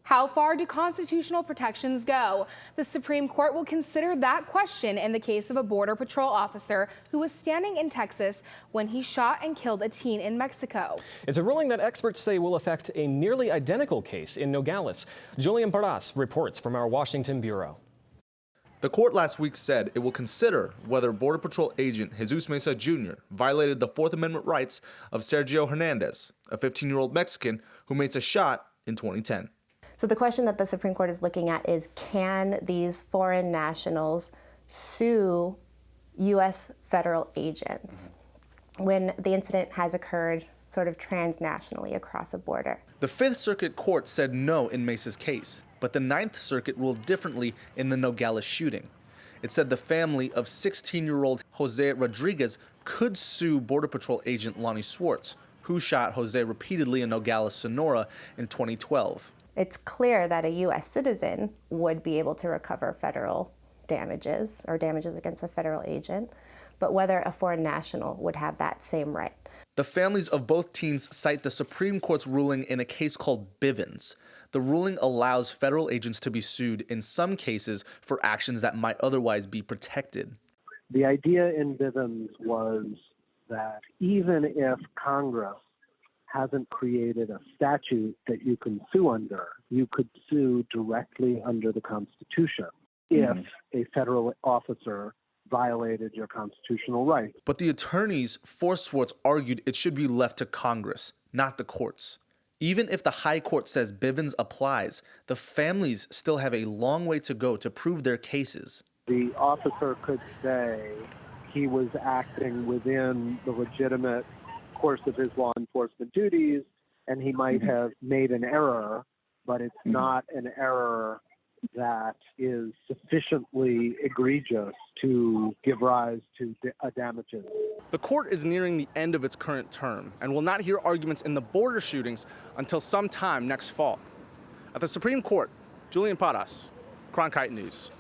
How far do constitutional protections go? The Supreme Court will consider that question in the case of a Border Patrol officer who was standing in Texas when he shot and killed a teen in Mexico. It's a ruling that experts say will affect a nearly identical case in Nogales. Julian reports from our Washington bureau. The court last week said it will consider whether Border Patrol agent Jesus Mesa Jr. violated the Fourth Amendment rights of Sergio Hernandez, a 15-year-old Mexican who Mesa shot in 2010. So the question that the Supreme Court is looking at is, can these foreign nationals sue U.S. federal agents when the incident has occurred sort of transnationally across a border? The Fifth Circuit Court said no in Mesa's case, but the Ninth Circuit ruled differently in the Nogales shooting. It said the family of 16-year-old Jose Rodriguez could sue Border Patrol agent Lonnie Swartz, who shot Jose repeatedly in Nogales, Sonora in 2012. It's clear that a U.S. citizen would be able to recover federal damages or damages against a federal agent, but whether a foreign national would have that same right. The families of both teens cite the Supreme Court's ruling in a case called Bivens. The ruling allows federal agents to be sued in some cases for actions that might otherwise be protected. The idea in Bivens was that even if Congress hasn't created a statute that you can sue under, you could sue directly under the Constitution if a federal officer violated your constitutional rights. But the attorneys for Swartz argued it should be left to Congress, not the courts. Even if the High Court says Bivens applies, the families still have a long way to go to prove their cases. The officer could say he was acting within the legitimate course of his law enforcement duties, and he might have made an error, but it's not an error that is sufficiently egregious to give rise to damages. The court is nearing the end of its current term and will not hear arguments in the border shootings until sometime next fall. At the Supreme Court, Julian, Cronkite News.